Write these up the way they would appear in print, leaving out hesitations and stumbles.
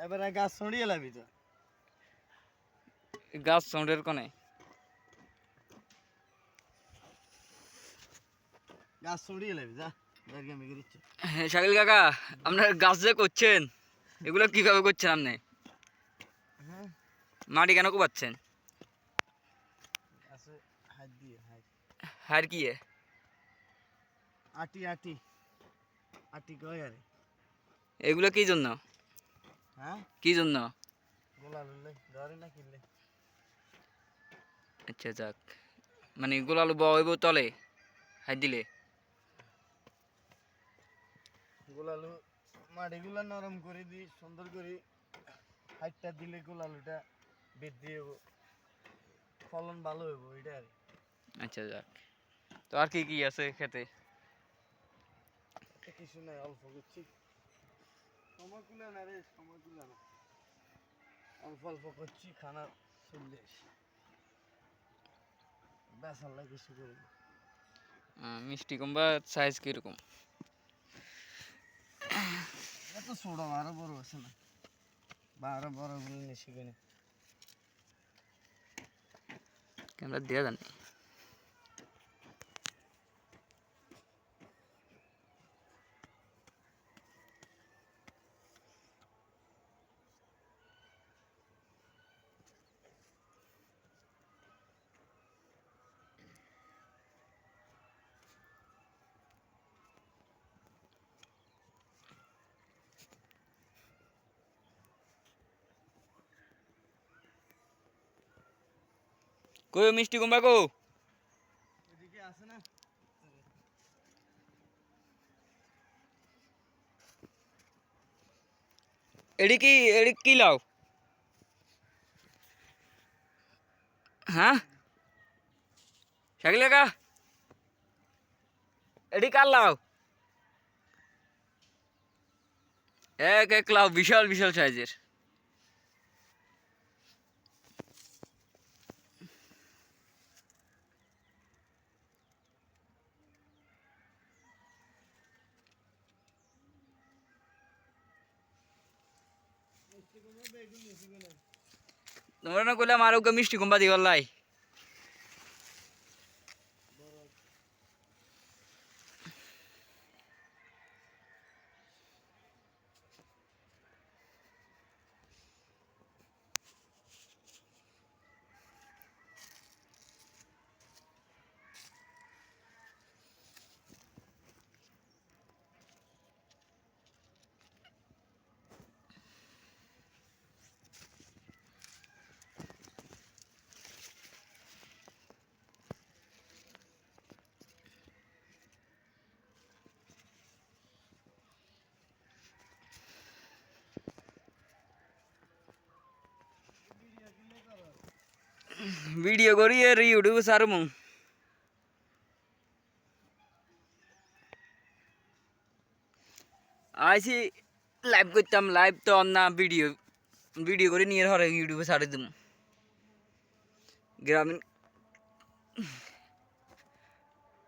এবারে গাছ ছড়িয়ে লাবি তো গাছ সাউন্ডের কোনে গাছ ছড়িয়ে লাবি যা আমি গিরিচ্ছি। হ্যাঁ শাকিল কাকা আপনার গাছ যে করছেন এগুলো কিভাবে করছেন আপনি? হ্যাঁ মাটি কেন কোপাচ্ছেন? আছে হাত দিয়ে হার কি আটি আটি আটি কয় আরে এগুলো কি জন্য? হ্যাঁ কি জন্য? গোলা লুলে ধরে না কিনলে আচ্ছা যাক মানে গোলালু বইব তলে হাত দিলে গোলালু মাটিগুলা নরম করে দিই সুন্দর করে হাইটটা দিলে গোলালুটা বৃদ্ধি হবো ফলন ভালো হইব এটা আর আচ্ছা যাক তো আর কি কি আছে খেতে? কিছু নাই অল্প করছি সময় কুলে না রে সময় কুলে না অল্প অল্প করছি খানা চললে বেসার লাগে কিছু করে মিষ্টি কুমড়া সাইজ কিরকম? এত ছোট আরো বড় আছে না বা আরো বড় গুলো নিয়ে কিনে ক্যামেরা দেওয়া জানি কই মিষ্টি কুমড়া কো? এদিকে আছে না এডি কি লাও? হ্যাঁ শাকিল কাকা এডি কার লাও? এক এক লাউ বিশাল বিশাল সাইজের। তোমরা না কইলাম আর ওকে মিষ্টি কুমড়া দিবার লাই ভিডিও করি আর ইউটিউবে ছাড়মু। আইসি লাইভ করতাম লাইভ তো না ভিডিও ভিডিও করে নিয়ে হরে ইউটিউবে ছাড়ে দিম। গ্রামীণ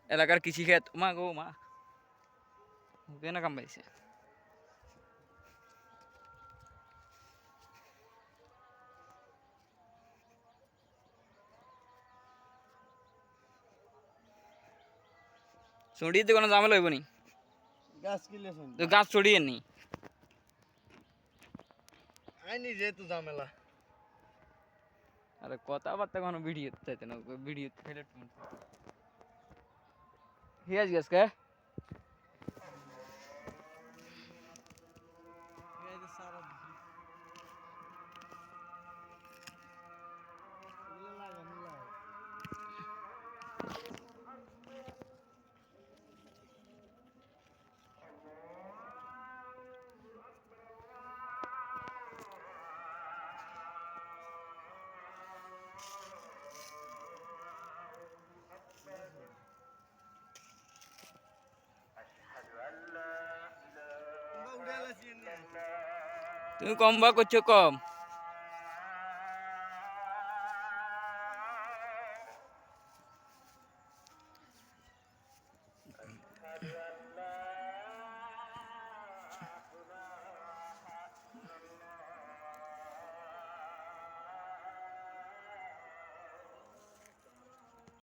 এলাকার কৃষিক্ষেত মা গো মা কেনা কাম পাইছে চড়িয়ে কোনো ঝামেলা হইব নি গাছ কিনলে তো গাছ চড়িয়ে নি আইনি যেহেতু ঝামেলা আরে কথাবার্তা কোনো ভিডিও চাইতে না ভিডিও ফেলে হিয়াজ গেছ কে তুমি কম বা করছো কম